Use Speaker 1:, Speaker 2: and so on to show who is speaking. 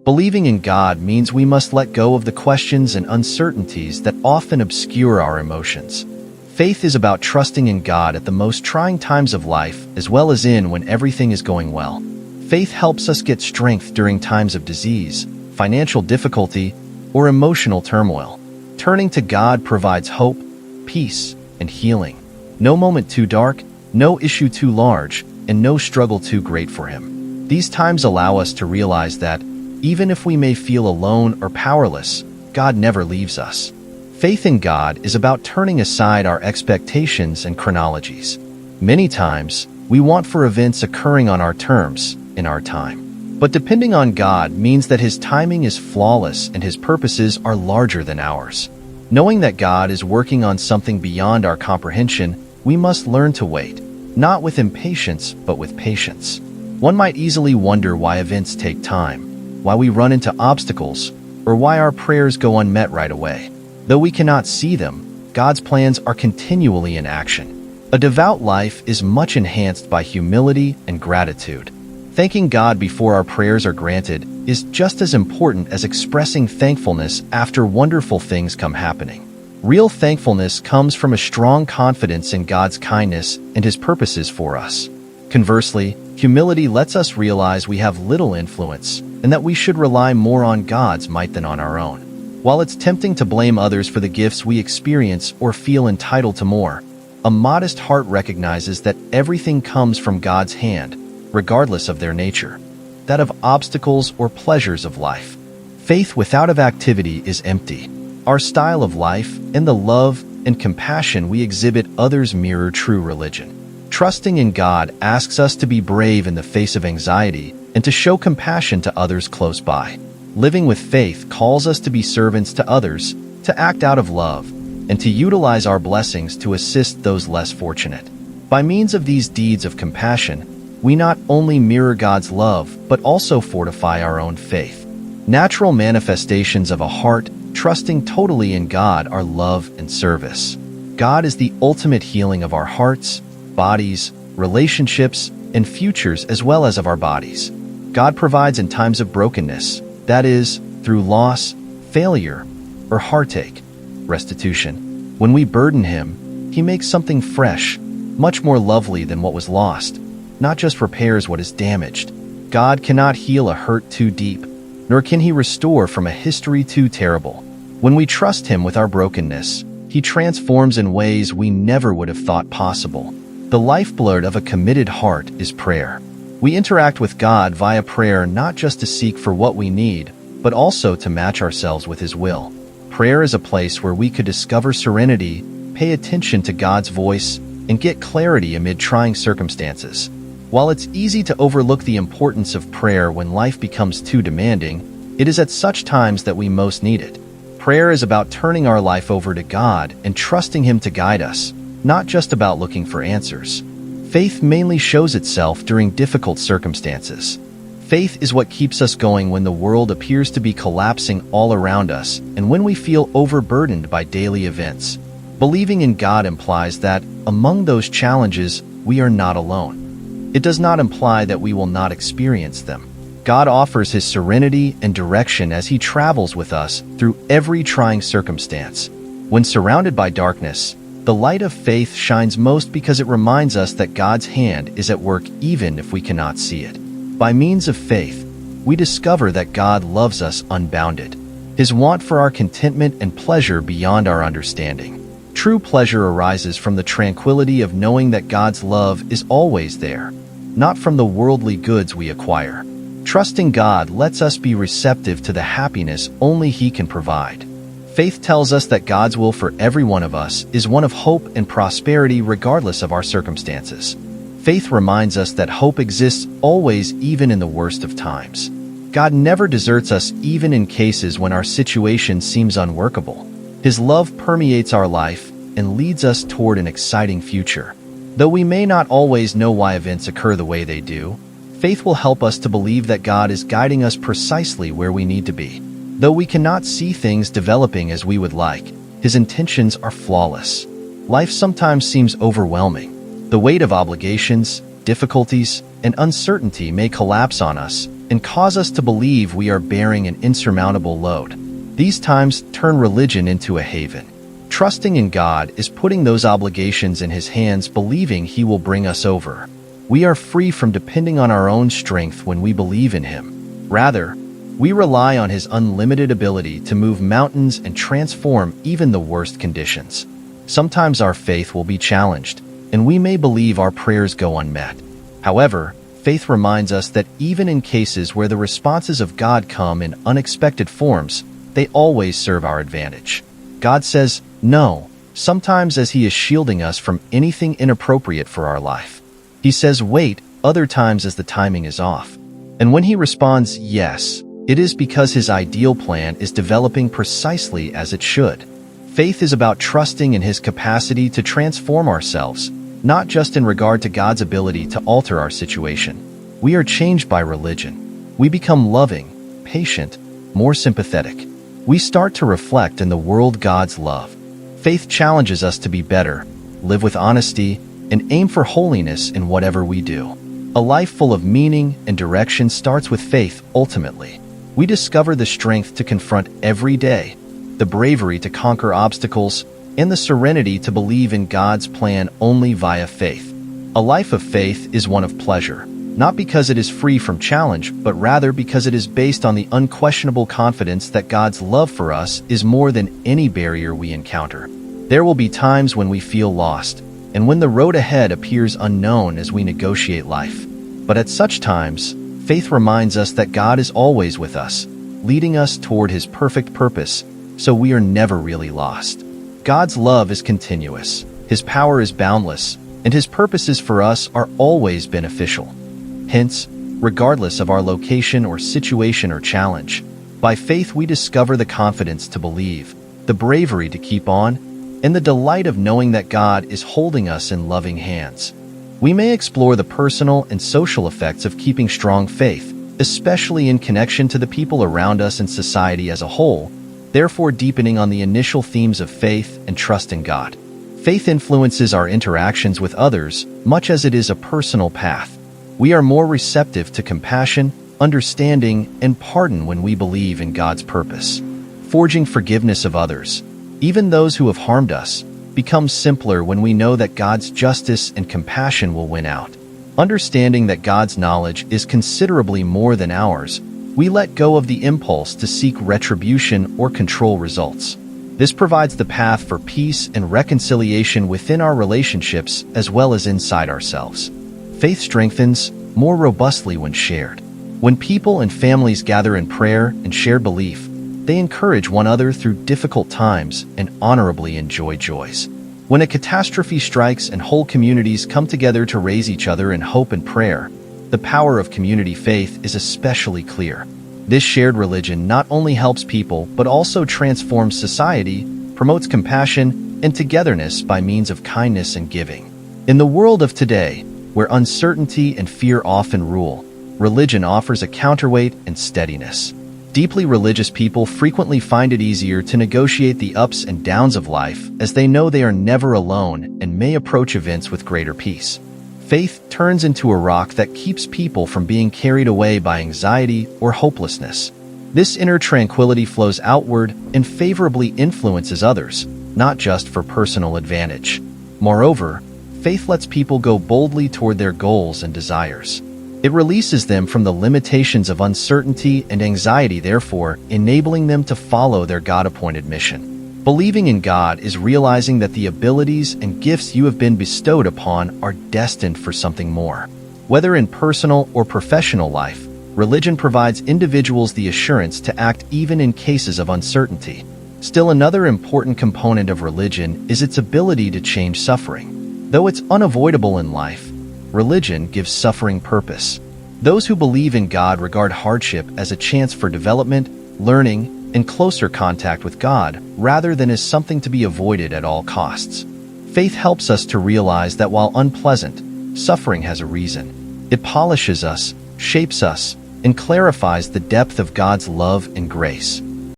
Speaker 1: Believing in God means we must let go of the questions and uncertainties that often obscure our emotions. Faith is about trusting in God at the most trying times of life, as well as when everything is going well. Faith helps us get strength during times of disease, financial difficulty, or emotional turmoil. Turning to God provides hope, peace, and healing. No moment too dark, no issue too large, and no struggle too great for Him. These times allow us to realize that, even if we may feel alone or powerless, God never leaves us. Faith in God is about turning aside our expectations and chronologies. Many times, we want for events occurring on our terms, in our time. But depending on God means that His timing is flawless and His purposes are larger than ours. Knowing that God is working on something beyond our comprehension, we must learn to wait, not with impatience, but with patience. One might easily wonder why events take time, why we run into obstacles, or why our prayers go unmet right away. Though we cannot see them, God's plans are continually in action. A devout life is much enhanced by humility and gratitude. Thanking God before our prayers are granted is just as important as expressing thankfulness after wonderful things come happening. Real thankfulness comes from a strong confidence in God's kindness and His purposes for us. Conversely, humility lets us realize we have little influence and that we should rely more on God's might than on our own. While it's tempting to blame others for the gifts we experience or feel entitled to more, a modest heart recognizes that everything comes from God's hand, regardless of their nature, that of obstacles or pleasures of life. Faith without activity is empty. Our style of life and the love and compassion we exhibit others mirror true religion. Trusting in God asks us to be brave in the face of anxiety and to show compassion to others close by. Living with faith calls us to be servants to others, to act out of love, and to utilize our blessings to assist those less fortunate. By means of these deeds of compassion, we not only mirror God's love, but also fortify our own faith. Natural manifestations of a heart trusting totally in God are love and service. God is the ultimate healing of our hearts, bodies, relationships, and futures, as well as of our bodies. God provides in times of brokenness, that is, through loss, failure, or heartache, restitution. When we burden Him, He makes something fresh, much more lovely than what was lost, not just repairs what is damaged. God cannot heal a hurt too deep, nor can He restore from a history too terrible. When we trust Him with our brokenness, He transforms in ways we never would have thought possible. The lifeblood of a committed heart is prayer. We interact with God via prayer not just to seek for what we need, but also to match ourselves with His will. Prayer is a place where we could discover serenity, pay attention to God's voice, and get clarity amid trying circumstances. While it's easy to overlook the importance of prayer when life becomes too demanding, it is at such times that we most need it. Prayer is about turning our life over to God and trusting Him to guide us, not just about looking for answers. Faith mainly shows itself during difficult circumstances. Faith is what keeps us going when the world appears to be collapsing all around us and when we feel overburdened by daily events. Believing in God implies that, among those challenges, we are not alone. It does not imply that we will not experience them. God offers His serenity and direction as He travels with us through every trying circumstance. When surrounded by darkness, the light of faith shines most because it reminds us that God's hand is at work even if we cannot see it. By means of faith, we discover that God loves us unbounded. His want for our contentment and pleasure beyond our understanding. True pleasure arises from the tranquility of knowing that God's love is always there, not from the worldly goods we acquire. Trusting God lets us be receptive to the happiness only He can provide. Faith tells us that God's will for every one of us is one of hope and prosperity regardless of our circumstances. Faith reminds us that hope exists always, even in the worst of times. God never deserts us even in cases when our situation seems unworkable. His love permeates our life and leads us toward an exciting future. Though we may not always know why events occur the way they do, faith will help us to believe that God is guiding us precisely where we need to be. Though we cannot see things developing as we would like, His intentions are flawless. Life sometimes seems overwhelming. The weight of obligations, difficulties, and uncertainty may collapse on us, and cause us to believe we are bearing an insurmountable load. These times turn religion into a haven. Trusting in God is putting those obligations in His hands, believing He will bring us over. We are free from depending on our own strength when we believe in Him. Rather, we rely on His unlimited ability to move mountains and transform even the worst conditions. Sometimes our faith will be challenged, and we may believe our prayers go unmet. However, faith reminds us that even in cases where the responses of God come in unexpected forms, they always serve our advantage. God says no, sometimes as He is shielding us from anything inappropriate for our life. He says wait, other times as the timing is off. And when He responds yes, it is because His ideal plan is developing precisely as it should. Faith is about trusting in His capacity to transform ourselves, not just in regard to God's ability to alter our situation. We are changed by religion. We become loving, patient, more sympathetic. We start to reflect in the world God's love. Faith challenges us to be better, live with honesty, and aim for holiness in whatever we do. A life full of meaning and direction starts with faith. Ultimately, we discover the strength to confront every day, the bravery to conquer obstacles, and the serenity to believe in God's plan only via faith. A life of faith is one of pleasure, not because it is free from challenge, but rather because it is based on the unquestionable confidence that God's love for us is more than any barrier we encounter. There will be times when we feel lost, and when the road ahead appears unknown as we negotiate life. But at such times, faith reminds us that God is always with us, leading us toward His perfect purpose, so we are never really lost. God's love is continuous, His power is boundless, and His purposes for us are always beneficial. Hence, regardless of our location or situation or challenge, by faith we discover the confidence to believe, the bravery to keep on, and the delight of knowing that God is holding us in loving hands. We may explore the personal and social effects of keeping strong faith, especially in connection to the people around us and society as a whole, therefore deepening on the initial themes of faith and trust in God. Faith influences our interactions with others much as it is a personal path. We are more receptive to compassion, understanding, and pardon when we believe in God's purpose. Forging forgiveness of others, even those who have harmed us, becomes simpler when we know that God's justice and compassion will win out. Understanding that God's knowledge is considerably more than ours, we let go of the impulse to seek retribution or control results. This provides the path for peace and reconciliation within our relationships as well as inside ourselves. Faith strengthens more robustly when shared. When people and families gather in prayer and shared belief, they encourage one another through difficult times and honorably enjoy joys. When a catastrophe strikes and whole communities come together to raise each other in hope and prayer, the power of community faith is especially clear. This shared religion not only helps people but also transforms society, promotes compassion and togetherness by means of kindness and giving. In the world of today, where uncertainty and fear often rule, religion offers a counterweight and steadiness. Deeply religious people frequently find it easier to negotiate the ups and downs of life as they know they are never alone and may approach events with greater peace. Faith turns into a rock that keeps people from being carried away by anxiety or hopelessness. This inner tranquility flows outward and favorably influences others, not just for personal advantage. Moreover, faith lets people go boldly toward their goals and desires. It releases them from the limitations of uncertainty and anxiety, therefore enabling them to follow their God-appointed mission. Believing in God is realizing that the abilities and gifts you have been bestowed upon are destined for something more. Whether in personal or professional life, religion provides individuals the assurance to act even in cases of uncertainty. Still, another important component of religion is its ability to change suffering. Though it's unavoidable in life, religion gives suffering purpose. Those who believe in God regard hardship as a chance for development, learning, and closer contact with God, rather than as something to be avoided at all costs. Faith helps us to realize that while unpleasant, suffering has a reason. It polishes us, shapes us, and clarifies the depth of God's love and grace.